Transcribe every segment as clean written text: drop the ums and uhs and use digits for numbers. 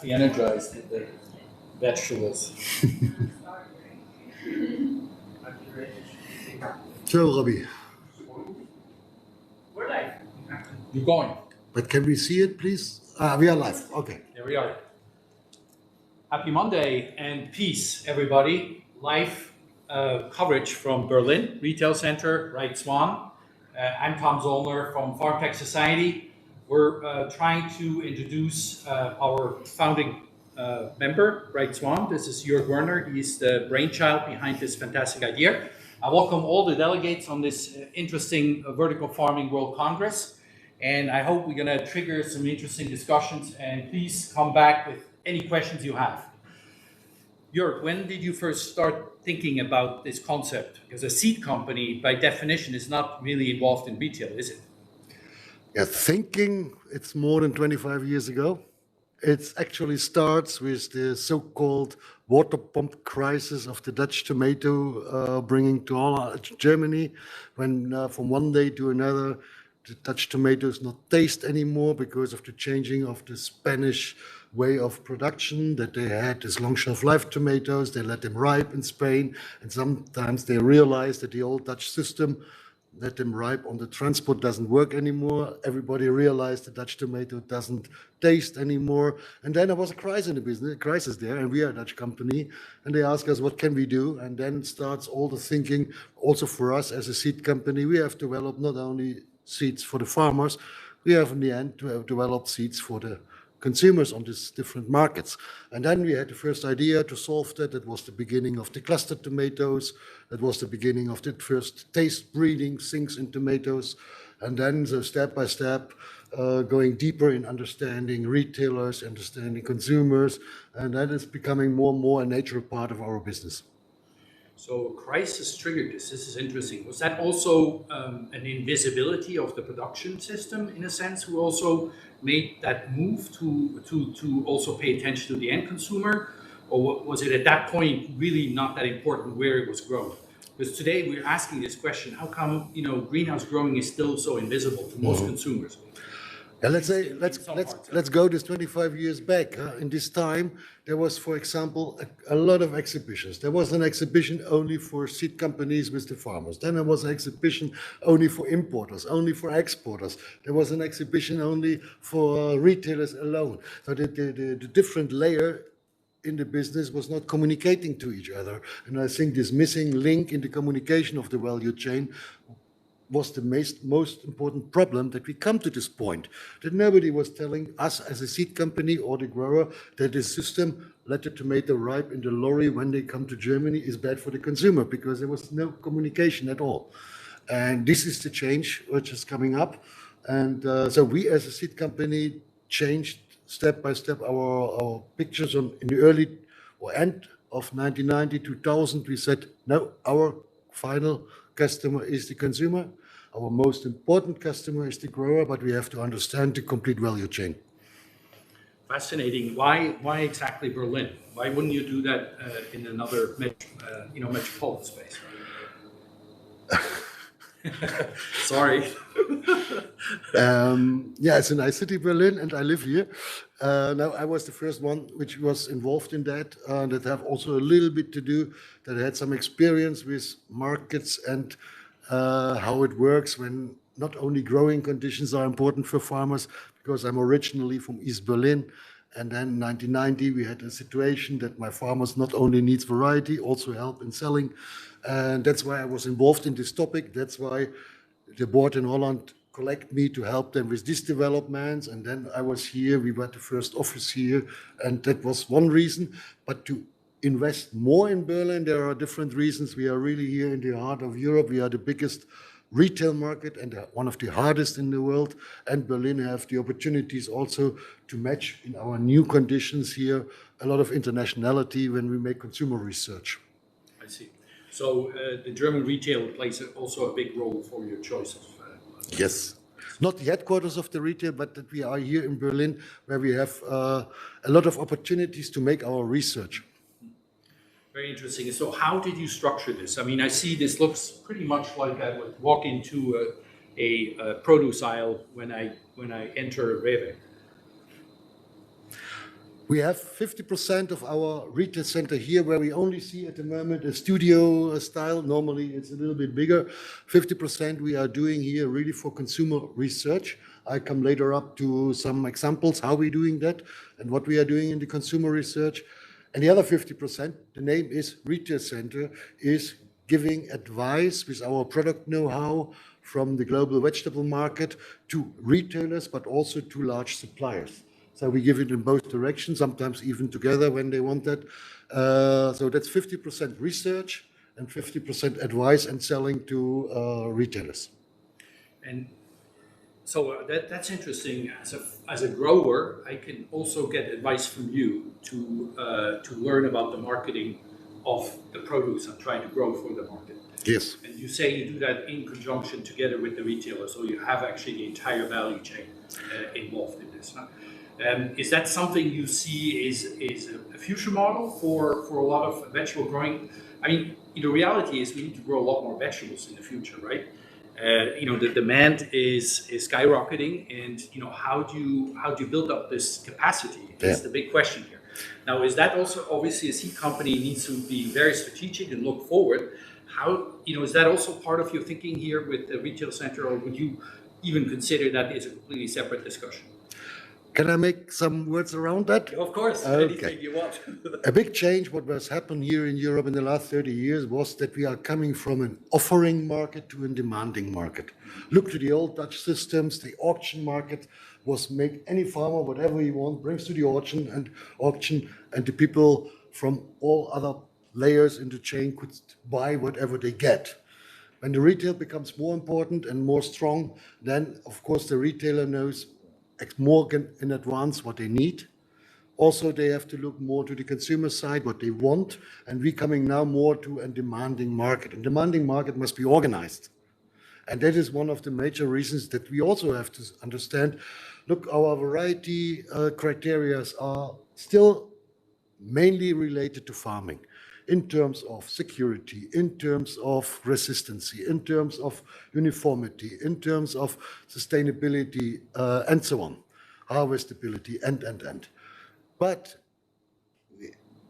coffee energized the vegetables. So, Robbie, You're going. but can we see it, please? We are live. Okay. There we are. Happy Monday and peace, everybody. Live coverage from Berlin Retail Center, Rijk Zwaan. I'm Tom Zollner from FarmTech Society. We're trying to introduce our founding member, Rijk Zwaan. This is Jörg Werner. He's the brainchild behind this fantastic idea. I welcome all the delegates on this interesting Vertical Farming World Congress. And I hope we're going to trigger some interesting discussions. And please come back with any questions you have. Jörg, when did you first start thinking about this concept? Because a seed company, by definition, is not really involved in retail, is it? Yeah, thinking, it's more than 25 years ago. It actually starts with the so-called water pump crisis of the Dutch tomato bringing to all Germany, when from one day to another, the Dutch tomatoes not taste anymore because of the changing of the Spanish way of production, that they had this long shelf life tomatoes, they let them ripe in Spain, and sometimes they realized that the old Dutch system, let them ripe on the transport, doesn't work anymore. Everybody realized the Dutch tomato doesn't taste anymore. And then there was a crisis in the business, crisis there, and we are a Dutch company, and they ask us, what can we do? And then starts all the thinking, also for us as a seed company, we have developed not only seeds for the farmers, we have in the end to have developed seeds for the consumers on these different markets. And then we had the first idea to solve that. That was the beginning of the cluster tomatoes. That was the beginning of the first taste breeding things in tomatoes. And then so step by step, going deeper in understanding retailers, understanding consumers. And that is becoming more and more a natural part of our business. So a crisis triggered this. This is interesting. Was that also an invisibility of the production system, in a sense, who also made that move to also pay attention to the end consumer? Or was it at that point really not that important where it was grown? Because today we're asking this question, how come greenhouse growing is still so invisible to most consumers? And let's go this 25 years back. In this time, there was, for example, a lot of exhibitions. There was an exhibition only for seed companies with the farmers. Then there was an exhibition only for importers, only for exporters. There was an exhibition only for retailers alone. So the different layer in the business was not communicating to each other. And I think this missing link in the communication of the value chain was the most important problem, that we come to this point, that nobody was telling us as a seed company or the grower that the system, let the tomato ripe in the lorry when they come to Germany, is bad for the consumer, because there was no communication at all. And this is the change which is coming up. And so we as a seed company changed step by step our pictures in the early or end of 1990, 2000. We said, no, our final customer is the consumer. Our most important customer is the grower, but we have to understand the complete value chain. Fascinating. Why exactly Berlin? Why wouldn't you do that in another metropolitan space? Sorry. Yeah, it's a nice city, Berlin, and I live here. Now, I was the first one which was involved in that. That have also a little bit to do, that I had some experience with markets and how it works when not only growing conditions are important for farmers, because I'm originally from East Berlin. And then in 1990, we had a situation that my farmers not only needs variety, also help in selling. And that's why I was involved in this topic. That's why the board in Holland collect me to help them with these developments. And then I was here, we had the first office here, and that was one reason. But to invest more in Berlin, there are different reasons. We are really here in the heart of Europe. We are the biggest retail market and one of the hardest in the world. And Berlin have the opportunities also to match in our new conditions here a lot of internationality when we make consumer research. I see. So the German retail plays also a big role for your choice of Yes. Not the headquarters of the retail, but that we are here in Berlin, where we have a lot of opportunities to make our research. Very interesting. So how did you structure this? I mean, I see this looks pretty much like I would walk into a produce aisle when I enter Rewe. We have 50% of our retail center here, where we only see at the moment a studio style. Normally it's a little bit bigger. 50% we are doing here really for consumer research. I come later up to some examples how we're doing that and what we are doing in the consumer research. And the other 50%, the name is Retail Center, is giving advice with our product know-how from the global vegetable market to retailers, but also to large suppliers. So we give it in both directions, sometimes even together when they want that. So that's 50% research and 50% advice and selling to retailers. And so that's interesting. As a grower, I can also get advice from you to learn about the marketing of the produce I'm trying to grow for the market. Yes. And you say you do that in conjunction together with the retailer, so you have actually the entire value chain involved in this. Huh? Is that something you see is a future model for a lot of vegetable growing? I mean, the reality is we need to grow a lot more vegetables in the future, right? The demand is skyrocketing, and how do you build up this capacity? That's the big question here. Now, is that also obviously a seed company needs to be very strategic and look forward? How is that also part of your thinking here with the retail center, or would you even consider that is a completely separate discussion? Can I make some words around that? Of course, okay. Anything you want. A big change, what has happened here in Europe in the last 30 years, was that we are coming from an offering market to a demanding market. Look to the old Dutch systems. The auction market was make any farmer whatever he wants, brings to the auction, and the people from all other layers in the chain could buy whatever they get. When the retail becomes more important and more strong, then of course the retailer knows more in advance what they need. Also, they have to look more to the consumer side, what they want, and we're coming now more to a demanding market. And demanding market must be organized. And that is one of the major reasons that we also have to understand, look, our variety criteria are still mainly related to farming in terms of security, in terms of resistancy, in terms of uniformity, in terms of sustainability, and so on, harvestability, and. But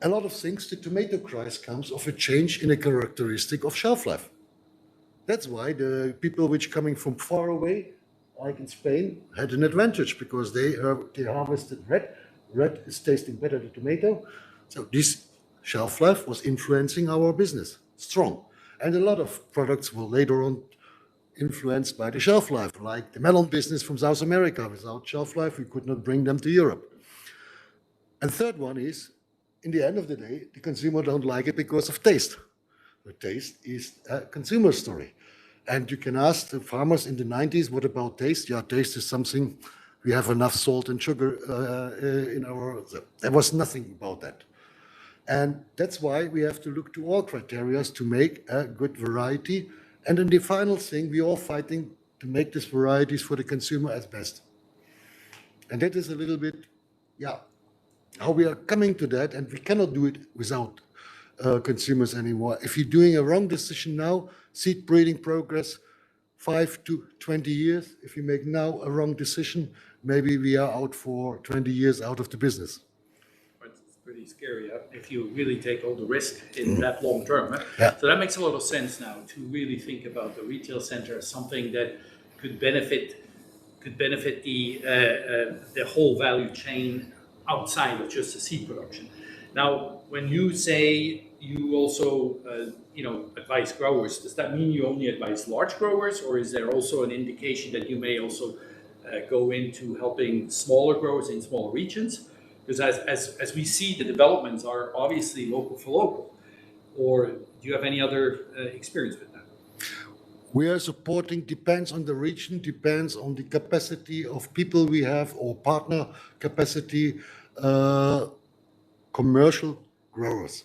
a lot of things, the tomato crisis comes of a change in a characteristic of shelf life. That's why the people which coming from far away, like in Spain, had an advantage because they harvested red. Red is tasting better than tomato. So this shelf life was influencing our business, strong. And a lot of products were later on influenced by the shelf life, like the melon business from South America. Without shelf life, we could not bring them to Europe. And third one is, in the end of the day, the consumer don't like it because of taste. The taste is a consumer story. And you can ask the farmers in the 90s, what about taste? Yeah, taste is something, we have enough salt and sugar in our, there was nothing about that. And that's why we have to look to all criteria to make a good variety. And then the final thing, we're all fighting to make these varieties for the consumer as best. And that is a little bit, how we are coming to that, and we cannot do it without consumers anymore. If you're doing a wrong decision now, seed breeding progress, 5 to 20 years. If you make now a wrong decision, maybe we are out for 20 years out of the business. It's pretty scary if you really take all the risk in that long term. Huh? Yeah. So that makes a lot of sense now to really think about the retail center as something that could benefit the whole value chain outside of just the seed production. Now, when you say you also advise growers, does that mean you only advise large growers, or is there also an indication that you may also go into helping smaller growers in smaller regions? Because as we see, the developments are obviously local for local. Or do you have any other experience with that? We are supporting, depends on the region, depends on the capacity of people we have or partner capacity, commercial growers.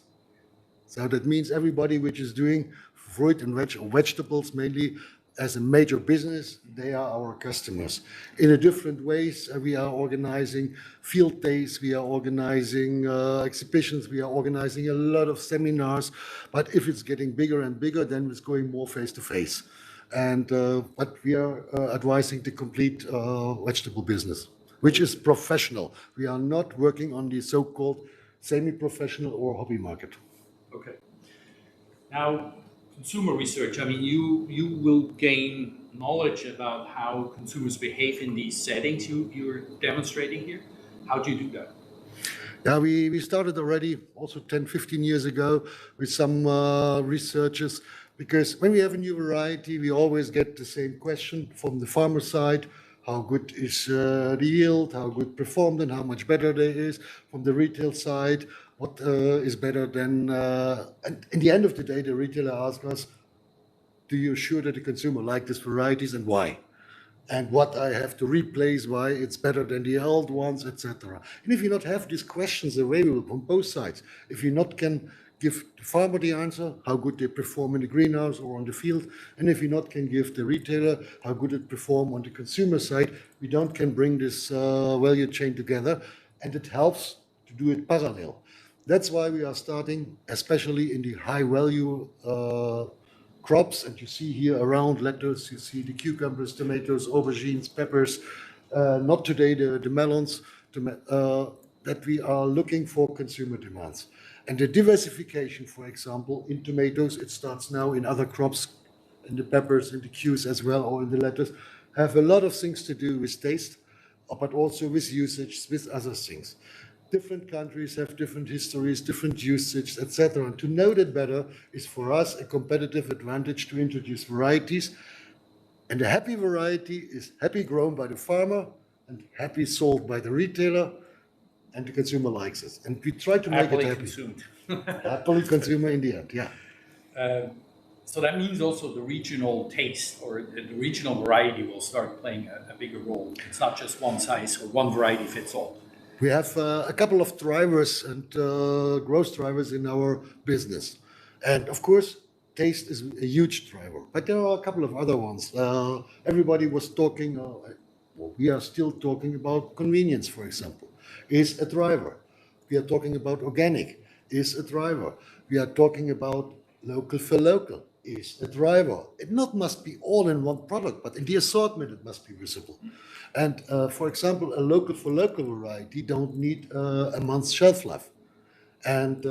So that means everybody which is doing fruit and vegetables mainly as a major business, they are our customers. In a different ways, we are organizing field days, we are organizing exhibitions, we are organizing a lot of seminars. But if it's getting bigger and bigger, then it's going more face to face. And but we are advising the complete vegetable business. which is professional. We are not working on the so-called semi-professional or hobby market. Okay. Now, consumer research, I mean, you will gain knowledge about how consumers behave in these settings you're demonstrating here. How do you do that? Yeah, we started already also 10, 15 years ago with some researchers, because when we have a new variety, we always get the same question from the farmer side: how good is the yield, how good performed, and how much better there is. From the retail side, what is better than, and in the end of the day, the retailer asks us, do you assure that the consumer like these varieties and why? And what I have to replace, why it's better than the old ones, etc. And if you not have these questions available from both sides, if you not can give the farmer the answer, how good they perform in the greenhouse or on the field, and if you not can give the retailer how good it perform on the consumer side, we don't can bring this value chain together, and it helps to do it parallel. That's why we are starting, especially in the high value crops, and you see here around lettuce, you see the cucumbers, tomatoes, aubergines, peppers, not today the melons, that we are looking for consumer demands. And the diversification, for example, in tomatoes, it starts now in other crops, in the peppers, in the cues as well, or in the lettuce, have a lot of things to do with taste, but also with usage, with other things. Different countries have different histories, different usage, etc. And to know that better is for us a competitive advantage to introduce varieties. And a happy variety is happy grown by the farmer and happy sold by the retailer, and the consumer likes it. And we try to make it happy. Consumed. Happily consumer in the end, yeah. So that means also the regional taste or the regional variety will start playing a bigger role. It's not just one size or one variety fits all. We have a couple of drivers and growth drivers in our business. And of course, taste is a huge driver, but there are a couple of other ones. Everybody was talking, we are still talking about convenience, for example, is a driver. We are talking about organic, is a driver. We are talking about local for local, is a driver. It not must be all in one product, but in the assortment it must be visible. And for example, a local for local variety don't need a month's shelf life. And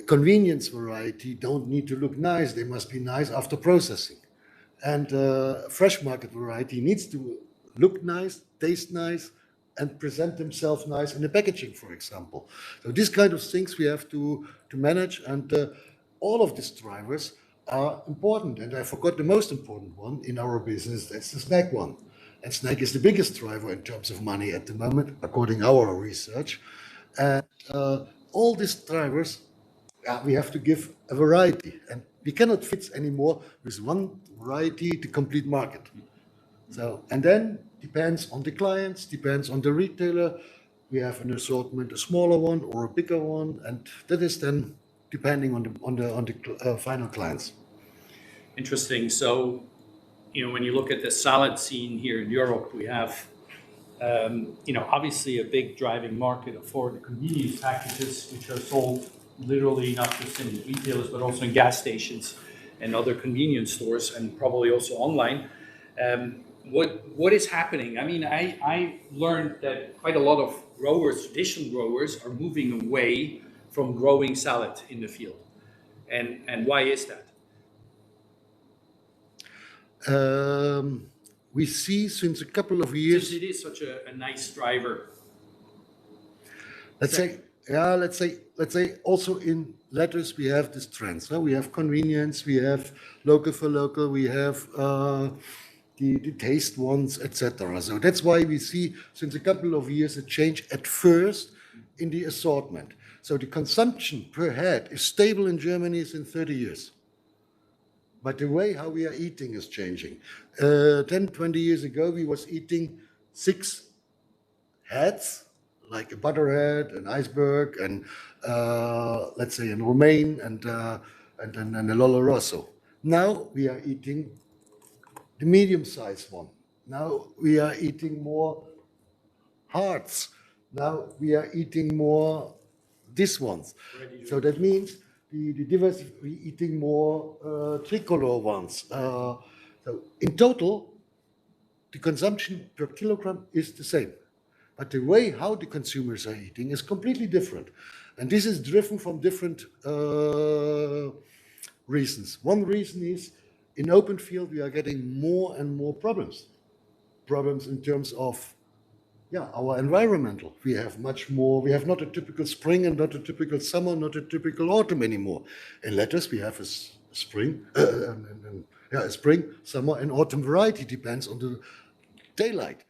convenience variety don't need to look nice. They must be nice after processing. And fresh market variety needs to look nice, taste nice, and present themselves nice in the packaging, for example. So these kind of things we have to manage, and all of these drivers are important. And I forgot the most important one in our business, that's the snack one. And snack is the biggest driver in terms of money at the moment, according to our research. And all these drivers, we have to give a variety. And we cannot fit anymore with one variety the complete market. So, and then depends on the clients, depends on the retailer. We have an assortment, a smaller one or a bigger one, and that is then depending on the final clients. Interesting. So, when you look at the salad scene here in Europe, we have, obviously a big driving market for the convenience packages, which are sold literally not just in retailers, but also in gas stations and other convenience stores, and probably also online. What is happening? I mean, I learned that quite a lot of growers, traditional growers, are moving away from growing salad in the field. And why is that? We see since a couple of years. Since it is such a nice driver. Let's say also in lettuce we have this trend. So we have convenience, we have local for local, we have the taste ones, etc. So that's why we see since a couple of years a change at first in the assortment. So the consumption per head is stable in Germany since 30 years. But the way how we are eating is changing. 10, 20 years ago, we was eating 6 heads, like a butterhead, an iceberg, and let's say a romaine, and a lolo rosso. Now we are eating the medium-sized one. Now we are eating more hearts. Now we are eating more these ones. So that means the diversity, we're eating more tricolor ones. So in total, the consumption per kilogram is the same. But the way how the consumers are eating is completely different. And this is driven from different reasons. One reason is in open field, we are getting more and more problems. Problems in terms of our environmental. We have much more, we have not a typical spring and not a typical summer, not a typical autumn anymore. In lettuce, we have a spring, a spring, summer, and autumn variety, depends on the daylight.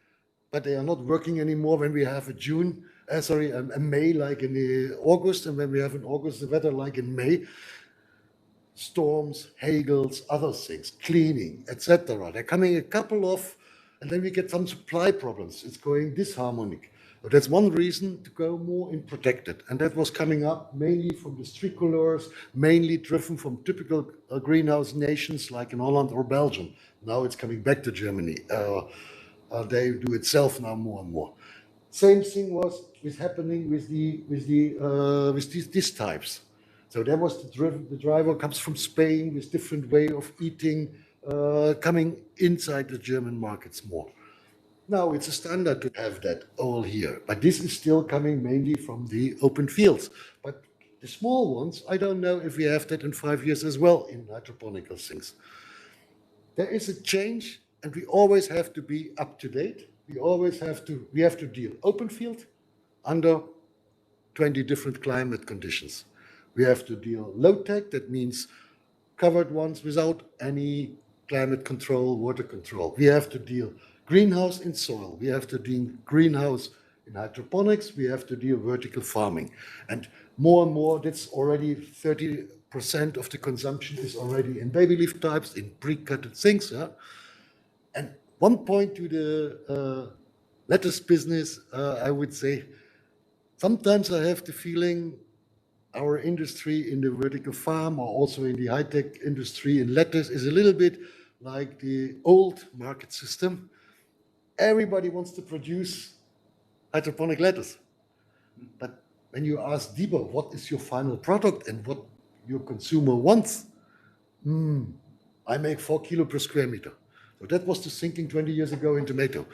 But they are not working anymore when we have a May like in the August, and when we have in August the weather like in May, storms, hagels, other things, cleaning, etc. They're coming a couple of, and then we get some supply problems. It's going disharmonic. But that's one reason to go more in protected. And that was coming up mainly from the tricolors, mainly driven from typical greenhouse nations like in Holland or Belgium. Now it's coming back to Germany. They do it self now more and more. Same thing was happening with these types. So that was the driver comes from Spain with different way of eating, coming inside the German markets more. Now it's a standard to have that all here, but this is still coming mainly from the open fields. But the small ones, I don't know if we have that in 5 years as well in hydroponical things. There is a change, and we always have to be up to date. We have to deal open field under 20 different climate conditions. We have to deal low tech, that means covered ones without any climate control, water control. We have to deal greenhouse in soil. We have to deal greenhouse in hydroponics. We have to deal vertical farming. And more, that's already 30% of the consumption is already in baby leaf types, in pre-cutted things. Yeah? And one point to the lettuce business, I would say, sometimes I have the feeling our industry in the vertical farm or also in the high-tech industry in lettuce is a little bit like the old market system. Everybody wants to produce hydroponic lettuce. But when you ask deeper, what is your final product and what your consumer wants? I make 4 kilo per square meter. So that was the thinking 20 years ago in tomato.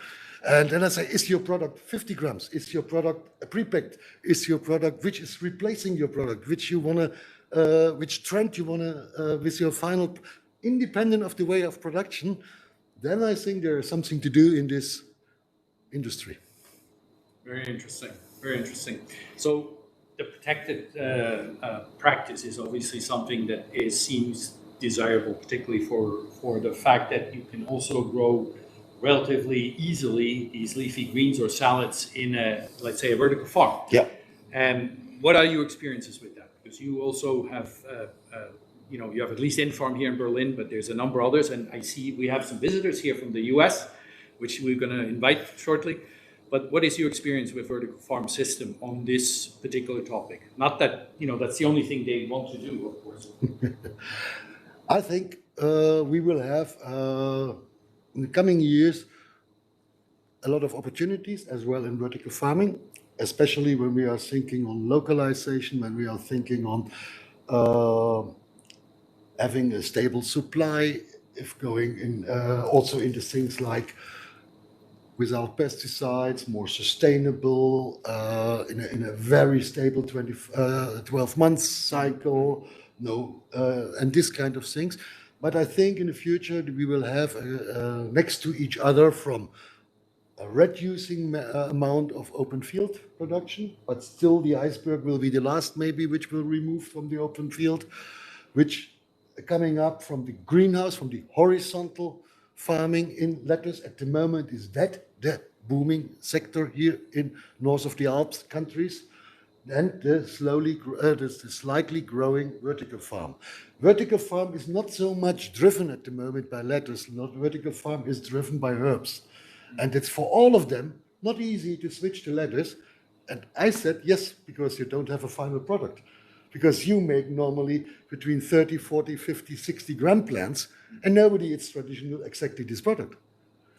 And then I say, is your product 50 grams? Is your product pre-packed? Is your product, which is replacing your product, which trend you wanna, with your final, independent of the way of production, then I think there is something to do in this industry. Very interesting, very interesting. So the protected practice is obviously something that seems desirable, particularly for the fact that you can also grow relatively easily these leafy greens or salads in let's say a vertical farm. Yeah. And what are your experiences with that? Because you also have, you have at least InFarm here in Berlin, but there's a number of others, and I see we have some visitors here from the US, which we're going to invite shortly. But what is your experience with vertical farm system on this particular topic? Not that, that's the only thing they want to do, of course. I think we will have, in the coming years, a lot of opportunities as well in vertical farming, especially when we are thinking on localization, when we are thinking on having a stable supply, if going in also into things like without pesticides, more sustainable, in a very stable 12 months cycle, and this kind of things. But I think in the future we will have next to each other from a reducing amount of open field production, but still the iceberg will be the last maybe which will remove from the open field, which coming up from the greenhouse, from the horizontal farming in lettuce at the moment is that booming sector here in north of the Alps countries, and the slightly growing vertical farm. Vertical farm is not so much driven at the moment by lettuce. Vertical farm is driven by herbs. And it's for all of them not easy to switch to lettuce. And I said, yes, because you don't have a final product. Because you make normally between 30, 40, 50, 60 gram plants, and nobody is traditional exactly this product.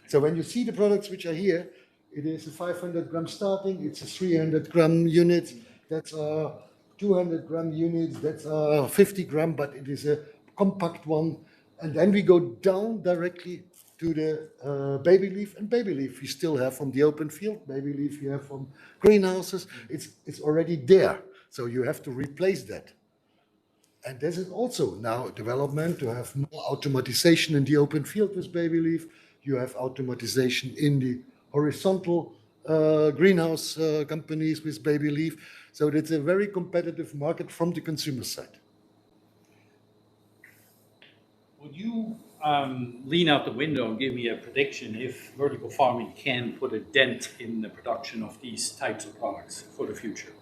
So when you see the products which are here, it is a 500 gram starting, it's a 300 gram unit, that's a 200 gram unit, that's a 50 gram, but it is a compact one. And then we go down directly to the baby leaf, and baby leaf we still have from the open field, baby leaf you have from greenhouses. It's already there, so you have to replace that. And this is also now development to have more automatization in the open field with baby leaf. You have automatization in the horizontal greenhouse companies with baby leaf. So it's a very competitive market from the consumer side. Would you lean out the window and give me a prediction if vertical farming can put a dent in the production of these types of products for the future?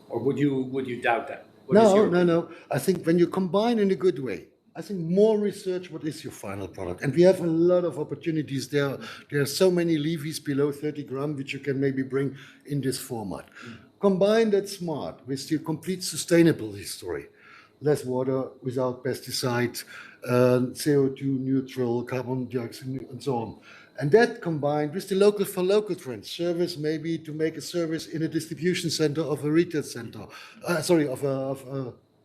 Or would you doubt that? No. I think when you combine in a good way, I think more research, what is your final product? And we have a lot of opportunities there. There are so many leafies below 30 grams, which you can maybe bring in this format. Combine that smart with your complete sustainability story. Less water without pesticides, CO2 neutral, carbon dioxide, and so on. And that combined with the local for local trend service, maybe to make a service in a distribution center of a retail center,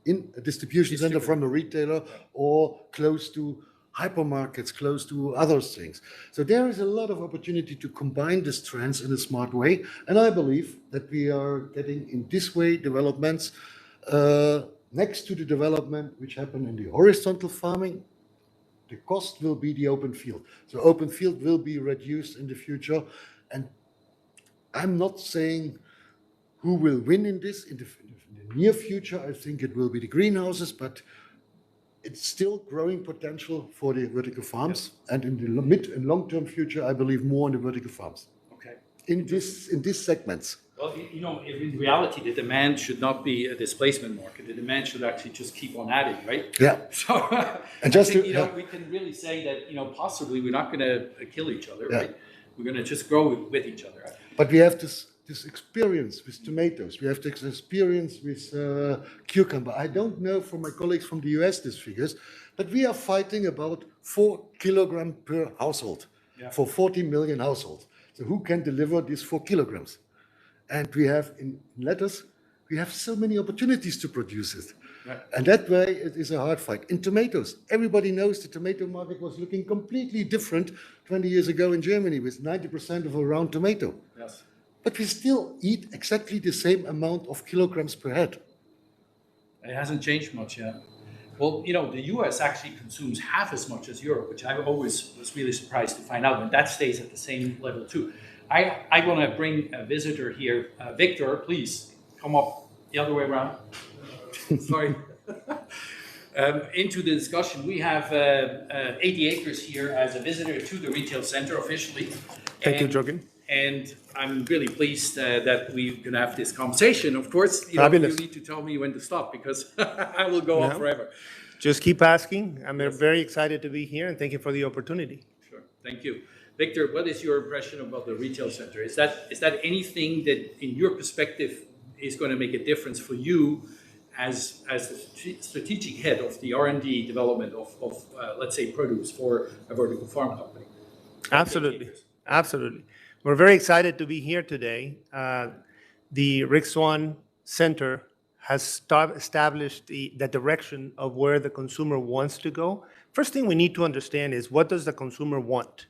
in a distribution center from a retailer or close to hypermarkets, close to other things. So there is a lot of opportunity to combine these trends in a smart way. And I believe that we are getting in this way developments next to the development which happen in the horizontal farming. The cost will be the open field. So open field will be reduced in the future. And I'm not saying who will win in this in the near future. I think it will be the greenhouses, but it's still growing potential for the vertical farms. Yes. And in the mid and long-term future, I believe more in the vertical farms. Okay. In these segments. Well, in reality, the demand should not be a displacement market. The demand should actually just keep on adding, right? Yeah. So and just we can really say that possibly we're not going to kill each other, right? We're going to just grow with each other. Right? But we have this experience with tomatoes. We have this experience with cucumber. I don't know from my colleagues from the US these figures, but we are fighting about 4 kilograms per household for 40 million households. So who can deliver these 4 kilograms? And we have in lettuce, we have so many opportunities to produce it. Yeah. And that way it is a hard fight. In tomatoes, everybody knows the tomato market was looking completely different 20 years ago in Germany with 90% of a round tomato. Yes. But we still eat exactly the same amount of kilograms per head. It hasn't changed much yet. Well, the US actually consumes half as much as Europe, which I always was really surprised to find out, and that stays at the same level too. I want to bring a visitor here. Victor, please come up the other way around. Sorry. Into the discussion. We have 80 acres here as a visitor to the retail center officially. Thank you, Jorgen. And I'm really pleased that we can have this conversation. Of course, you need to tell me when to stop because I will go on forever. Just keep asking. I'm very excited to be here and thank you for the opportunity. Sure. Thank you. Victor, what is your impression about the retail center? Is that anything that, in your perspective, is going to make a difference for you as the strategic head of the R&D development of let's say, produce for a vertical farm company? Absolutely. Absolutely. We're very excited to be here today. The Rijk Zwaan Center has established the direction of where the consumer wants to go. First thing we need to understand is what does the consumer want?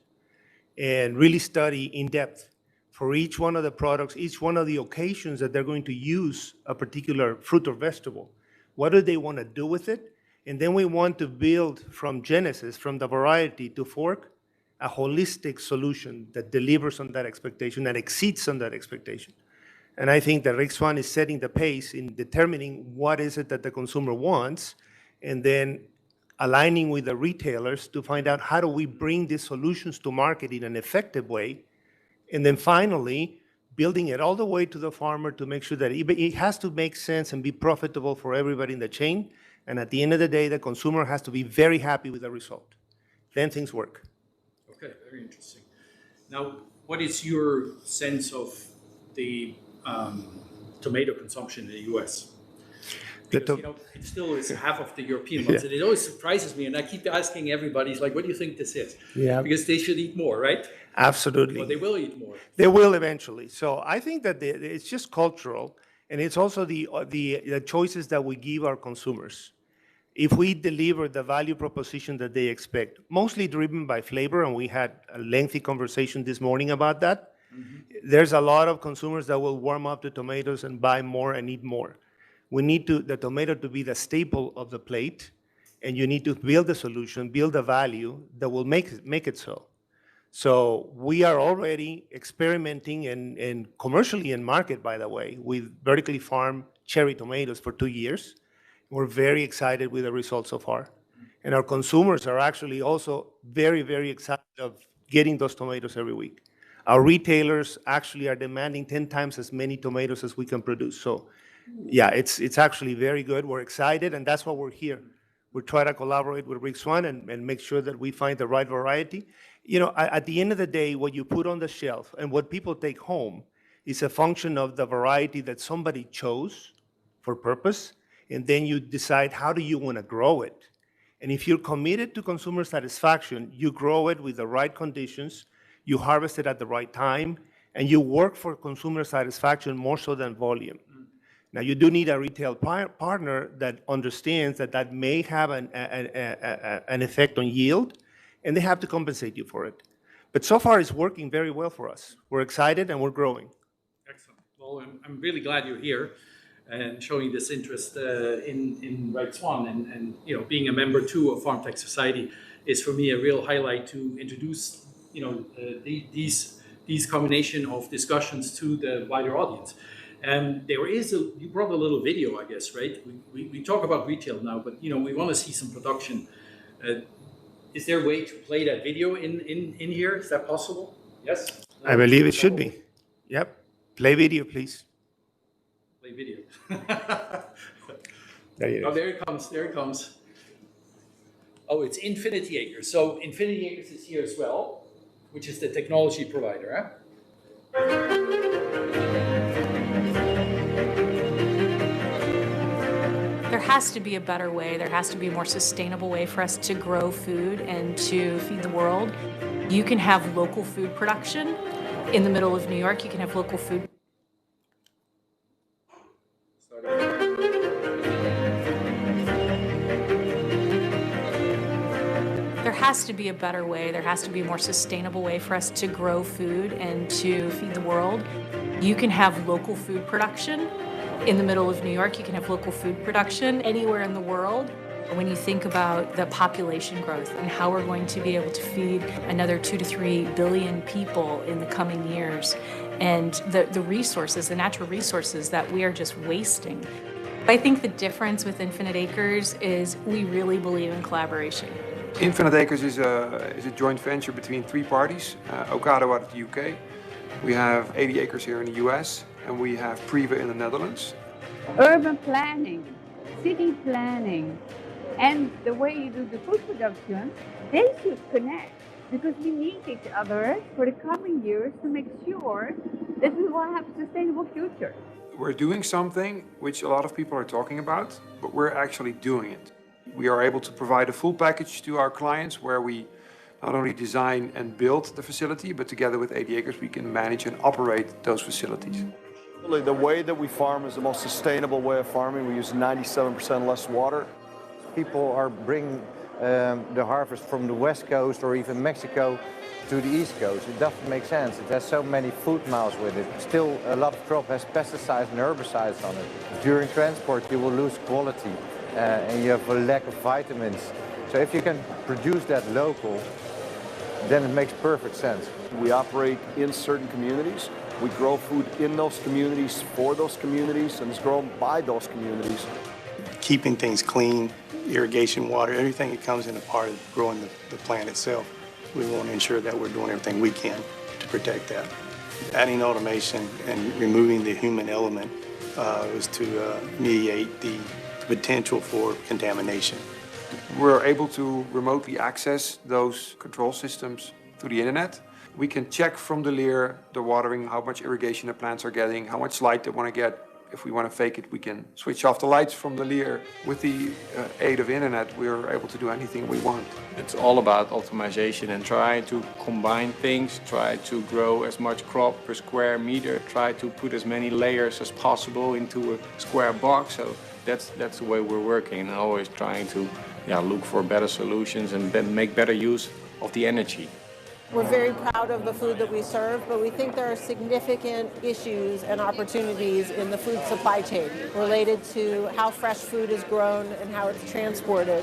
And really study in depth for each one of the products, each one of the occasions that they're going to use a particular fruit or vegetable. What do they want to do with it? And then we want to build from genesis, from the variety to fork, a holistic solution that delivers on that expectation, that exceeds on that expectation. And I think that Rijk Zwaan is setting the pace in determining what is it that the consumer wants, and then aligning with the retailers to find out how do we bring these solutions to market in an effective way, and then finally building it all the way to the farmer to make sure that it has to make sense and be profitable for everybody in the chain. And at the end of the day, the consumer has to be very happy with the result. Then things work. Okay, very interesting. Now, what is your sense of the tomato consumption in the U.S.? Because, it still is half of the European ones, and it always surprises me, and I keep asking everybody, it's like, what do you think this is? Yeah. Because they should eat more, right? Absolutely. Well, they will eat more. They will eventually. So I think that it's just cultural, and it's also the choices that we give our consumers. if we deliver the value proposition that they expect, mostly driven by flavor, and we had a lengthy conversation this morning about that, there's a lot of consumers that will warm up to tomatoes and buy more and eat more. We need the tomato to be the staple of the plate, and you need to build a solution, build a value that will make it so. So we are already experimenting and commercially in market, by the way, with vertically farmed cherry tomatoes for 2 years. We're very excited with the results so far. And our consumers are actually also very, very excited of getting those tomatoes every week. Our retailers actually are demanding 10 times as many tomatoes as we can produce. So yeah, it's actually very good. We're excited, and that's why we're here. We try to collaborate with Rijk Zwaan and make sure that we find the right variety. You know, at the end of the day, what you put on the shelf and what people take home is a function of the variety that somebody chose for purpose, and then you decide how do you want to grow it. And if you're committed to consumer satisfaction, you grow it with the right conditions, you harvest it at the right time, and you work for consumer satisfaction more so than volume. Now, you do need a retail partner that understands that that may have an effect on yield, and they have to compensate you for it. But so far, it's working very well for us. We're excited, and we're growing. Excellent. Well, I'm really glad you're here and showing this interest in Rijk Zwaan. And you know, being a member too of FarmTech Society is for me a real highlight to introduce, you know, these combination of discussions to the wider audience. And there is you brought a little video, I guess, right? We talk about retail now, but you know, we want to see some production. Is there a way to play that video in here? Is that possible? Yes? I believe it should be. Yep. Play video, please. Play video. There it is. Oh, there it comes. There it comes. Oh, it's Infinity Acres. So Infinity Acres is here as well, which is the technology provider, huh? There has to be a better way. There has to be a more sustainable way for us to grow food and to feed the world. You can have local food production in the middle of New York. You can have local food. There has to be a better way. There has to be a more sustainable way for us to grow food and to feed the world. You can have local food production in the middle of New York. You can have local food production anywhere in the world. When you think about the population growth and how we're going to be able to feed another 2 to 3 billion people in the coming years, and the resources, the natural resources that we are just wasting. I think the difference with Infinite Acres is we really believe in collaboration. Infinite Acres is a joint venture between 3 parties, Ocado out of the UK. We have 80 acres here in the US, and we have Priva in the Netherlands. Urban planning, city planning, and the way you do the food production, they should connect because we need each other for the coming years to make sure that we will have a sustainable future. We're doing something which a lot of people are talking about, but we're actually doing it. We are able to provide a full package to our clients where we not only design and build the facility, but together with 80 acres, we can manage and operate those facilities. The way that we farm is the most sustainable way of farming. We use 97% less water. People are bringing the harvest from the West Coast or even Mexico to the East Coast. It doesn't make sense. It has so many food miles with it. Still, a lot of crop has pesticides and herbicides on it. During transport, you will lose quality and you have a lack of vitamins. So if you can produce that local, then it makes perfect sense. We operate in certain communities. We grow food in those communities, for those communities, and it's grown by those communities. Keeping things clean, irrigation, water, everything that comes in a part of growing the plant itself. We want to ensure that we're doing everything we can to protect that. Adding automation and removing the human element was to mediate the potential for contamination. We're able to remotely access those control systems through the internet. We can check from the Leer, the watering, how much irrigation the plants are getting, how much light they want to get. If we want to fake it, we can switch off the lights from the Leer. With the aid of internet, we're able to do anything we want. It's all about optimization and try to combine things, try to grow as much crop per square meter, try to put as many layers as possible into a square box. So that's the way we're working, and always trying to look for better solutions and then make better use of the energy. We're very proud of the food that we serve, but we think there are significant issues and opportunities in the food supply chain related to how fresh food is grown and how it's transported.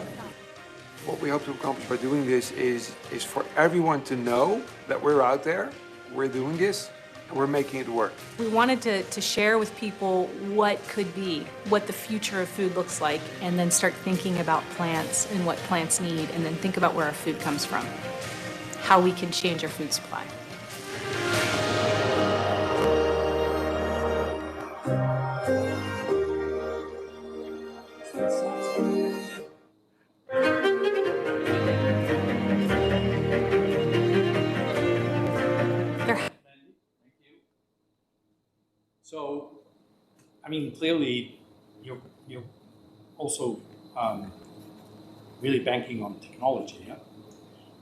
What we hope to accomplish by doing this is for everyone to know that we're out there, we're doing this, and we're making it work. We wanted to share with people what could be, what the future of food looks like, and then start thinking about plants and what plants need, and then think about where our food comes from, how we can change our food supply. So, I mean, clearly, you're also really banking on technology, yeah?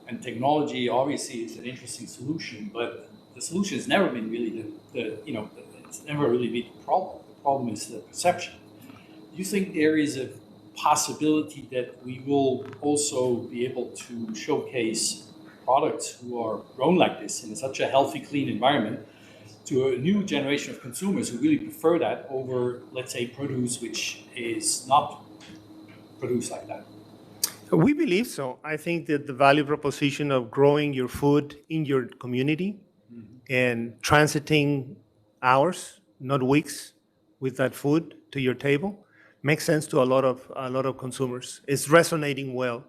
And technology obviously is an interesting solution, but the solution has never been really it's never really been the problem. The problem is the perception. Do you think there is a possibility that we will also be able to showcase products who are grown like this in such a healthy, clean environment to a new generation of consumers who really prefer that over, let's say, produce which is not produced like that? We believe so. I think that the value proposition of growing your food in your community and transiting hours, not weeks, with that food to your table makes sense to a lot of consumers. It's resonating well,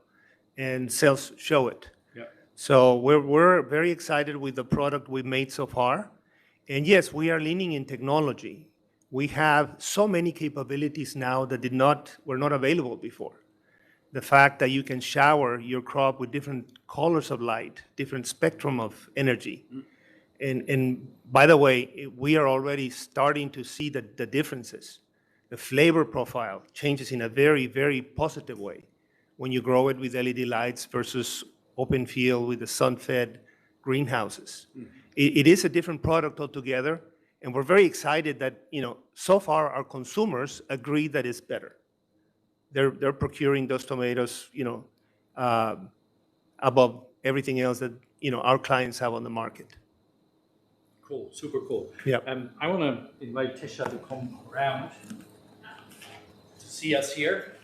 and sales show it. Yeah. So we're very excited with the product we've made so far. And yes, we are leaning in technology. We have so many capabilities now that were not available before. The fact that you can shower your crop with different colors of light, different spectrum of energy. And by the way, we are already starting to see the differences. The flavor profile changes in a very, very positive way when you grow it with LED lights versus open field with the sun-fed greenhouses. It is a different product altogether, and we're very excited that, so far our consumers agree that it's better. They're procuring those tomatoes, above everything else that, our clients have on the market. Cool, super cool. Yeah. I want to invite Tisha to come around to see us here.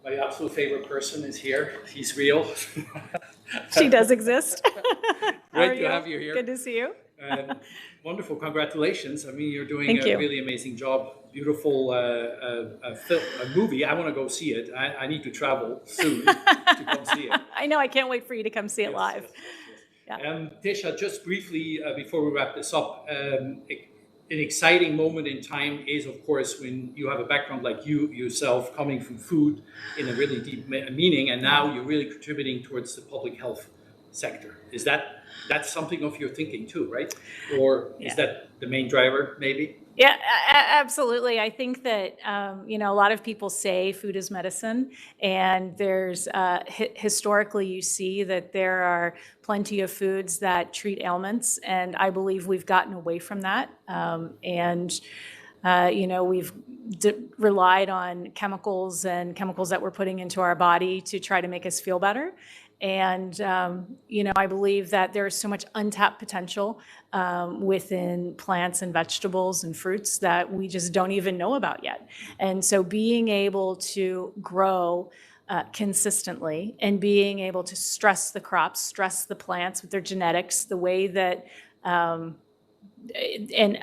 My absolute favorite person is here. He's real. She does exist. Great to have you here. Good to see you. Wonderful, congratulations. I mean, you're doing Thank a you. really amazing job. Beautiful film, a movie. I want to go see it. I need to travel soon to come see it. I know, I can't wait for you to come see it live. Yes. Yeah. Tisha, just briefly before we wrap this up, an exciting moment in time is, of course, when you have a background like you yourself coming from food in a really deep meaning, and now you're really contributing towards the public health sector. Is that's something of your thinking too, right? Or is that the main driver, maybe? Yeah, absolutely. I think that, a lot of people say food is medicine, and there's historically you see that there are plenty of foods that treat ailments, and I believe we've gotten away from that. We've relied on chemicals that we're putting into our body to try to make us feel better. And, I believe that there is so much untapped potential within plants and vegetables and fruits that we just don't even know about yet. And so being able to grow consistently and being able to stress the crops, stress the plants with their genetics, the way that and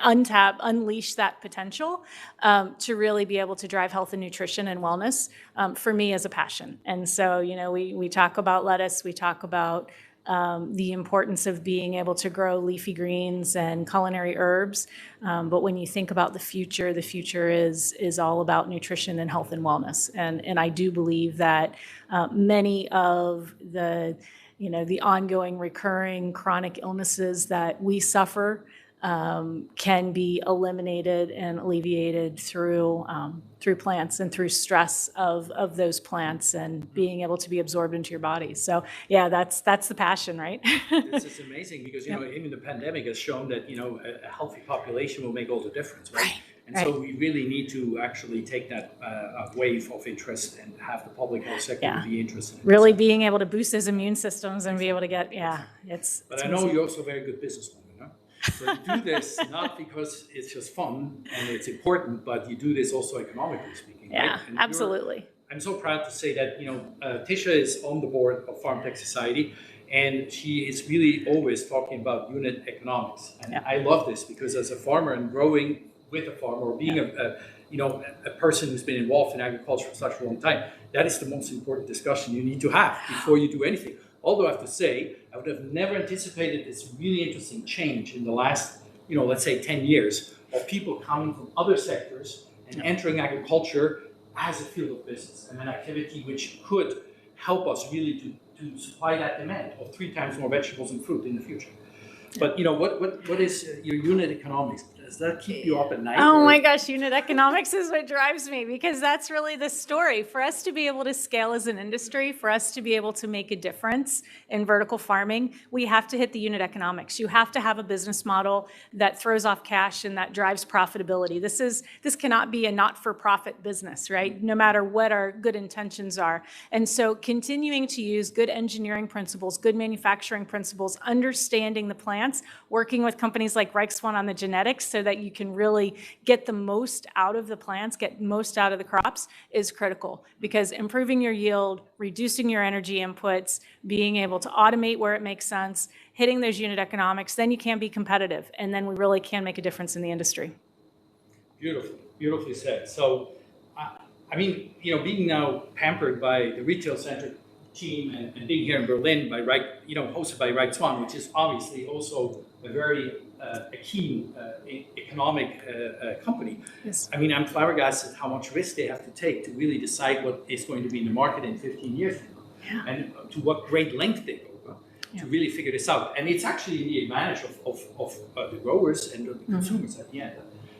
unleash that potential to really be able to drive health and nutrition and wellness for me is a passion. And so, we talk about lettuce, we talk about the importance of being able to grow leafy greens and culinary herbs. But when you think about the future is all about nutrition and health and wellness. And I do believe that many of the ongoing recurring chronic illnesses that we suffer can be eliminated and alleviated through plants and through stress of those plants and being able to be absorbed into your body. So yeah, that's the passion, right? This is amazing because even the pandemic has shown that a healthy population will make all the difference, right? And so we really need to actually take that wave of interest and have the public health sector be interested in really being able to boost those immune systems and be able to get, But I know you're also a very good businesswoman, huh? So you do this not because it's just fun and it's important, but you do this also economically speaking, right? And absolutely. I'm so proud to say that, Tisha is on the board of FarmTech Society, and she is really always talking about unit economics. And I love this because as a farmer and growing with a farmer or being a person who's been involved in agriculture for such a long time, that is the most important discussion you need to have before you do anything. Although I have to say, I would have never anticipated this really interesting change in the last, let's say 10 years of people coming from other sectors and entering agriculture as a field of business and an activity which could help us really to supply that demand of 3 times more vegetables and fruit in the future. But what is your unit economics? Does that keep you up at night? Oh my gosh, unit economics is what drives me, because that's really the story. For us to be able to scale as an industry, for us to be able to make a difference in vertical farming, we have to hit the unit economics. You have to have a business model that throws off cash and that drives profitability. This cannot be a not-for-profit business, right? No matter what our good intentions are. And so continuing to use good engineering principles, good manufacturing principles, understanding the plants, working with companies like Rijk Zwaan on the genetics so that you can really get the most out of the plants, get most out of the crops is critical, because improving your yield, reducing your energy inputs, being able to automate where it makes sense, hitting those unit economics, then you can be competitive, and then we really can make a difference in the industry. Beautifully said. So, being now pampered by the retail center team and being here in Berlin by hosted by Rijk Zwaan, which is obviously also a very keen economic company. Yes. I'm flabbergasted how much risk they have to take to really decide what is going to be in the market in 15 years from now, and to what great length they go to really figure this out. And it's actually the advantage of the growers and the consumers at the end.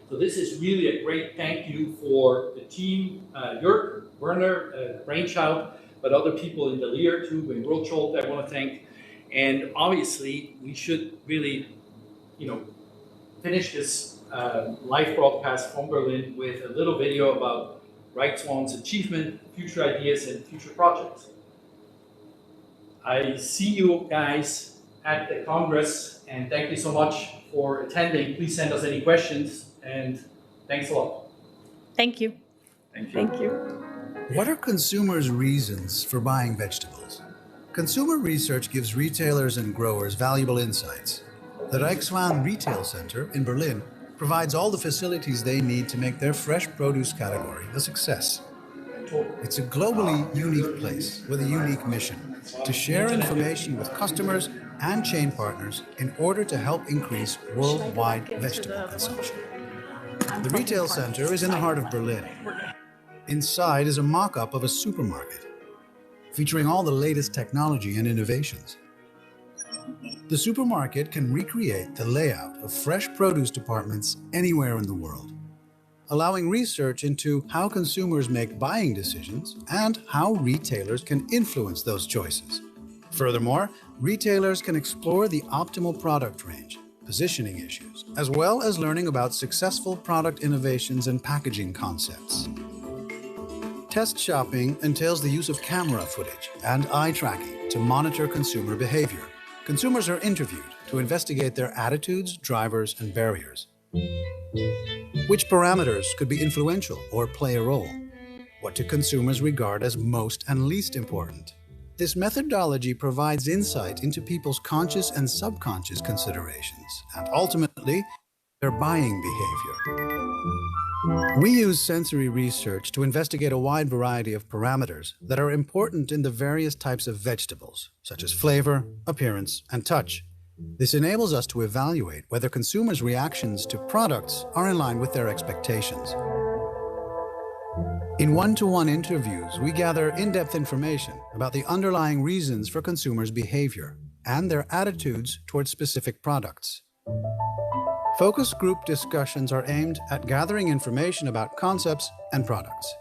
So this is really a great thank you for the team, Jörg, Werner, brainchild, but other people in the Lear too, in Rothschild I want to thank. And obviously we should really finish this live broadcast from Berlin with a little video about Rijk Zwaan's achievement, future ideas, and future projects. I see you guys at the Congress, and thank you so much for attending. Please send us any questions, and thanks a lot. Thank you. Thank you. Thank you. What are consumers' reasons for buying vegetables? Consumer research gives retailers and growers valuable insights. The Rijk Zwaan Retail Center in Berlin provides all the facilities they need to make their fresh produce category a success. It's a globally unique place with a unique mission to share information with customers and chain partners in order to help increase worldwide vegetable consumption. The retail center is in the heart of Berlin. Inside is a mock-up of a supermarket, featuring all the latest technology and innovations. The supermarket can recreate the layout of fresh produce departments anywhere in the world, allowing research into how consumers make buying decisions and how retailers can influence those choices. Furthermore, retailers can explore the optimal product range, positioning issues, as well as learning about successful product innovations and packaging concepts. Test shopping entails the use of camera footage and eye tracking to monitor consumer behavior. Consumers are interviewed to investigate their attitudes, drivers, and barriers. Which parameters could be influential or play a role? What do consumers regard as most and least important? This methodology provides insight into people's conscious and subconscious considerations, and ultimately, their buying behavior. We use sensory research to investigate a wide variety of parameters that are important in the various types of vegetables, such as flavor, appearance, and touch. This enables us to evaluate whether consumers' reactions to products are in line with their expectations. In one-to-one interviews, we gather in-depth information about the underlying reasons for consumers' behavior and their attitudes towards specific products. Focus group discussions are aimed at gathering information about concepts and products.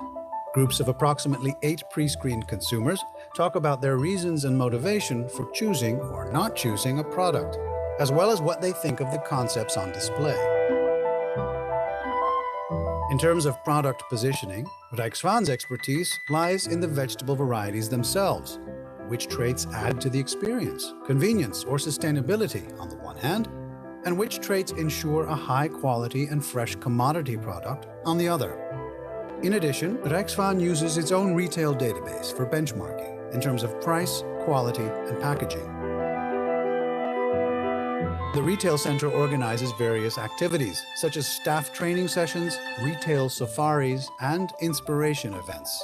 Groups of approximately 8 pre-screened consumers talk about their reasons and motivation for choosing or not choosing a product, as well as what they think of the concepts on display. In terms of product positioning, Rijk Zwaan's expertise lies in the vegetable varieties themselves. Which traits add to the experience, convenience, or sustainability on the one hand, and which traits ensure a high quality and fresh commodity product on the other. In addition, Rijk Zwaan uses its own retail database for benchmarking in terms of price, quality, and packaging. The retail center organizes various activities, such as staff training sessions, retail safaris, and inspiration events.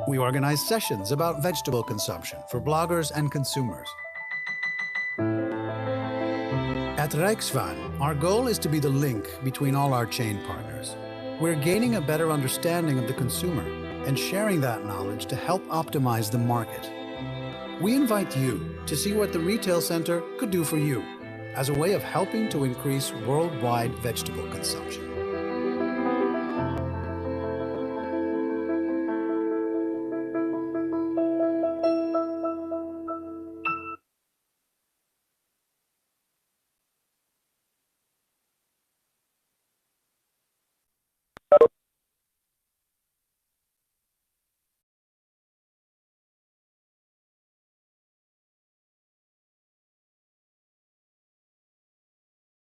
We organize sessions about vegetable consumption for bloggers and consumers. At Rijk Zwaan, our goal is to be the link between all our chain partners. We're gaining a better understanding of the consumer and sharing that knowledge to help optimize the market. We invite you to see what the retail center could do for you as a way of helping to increase worldwide vegetable consumption.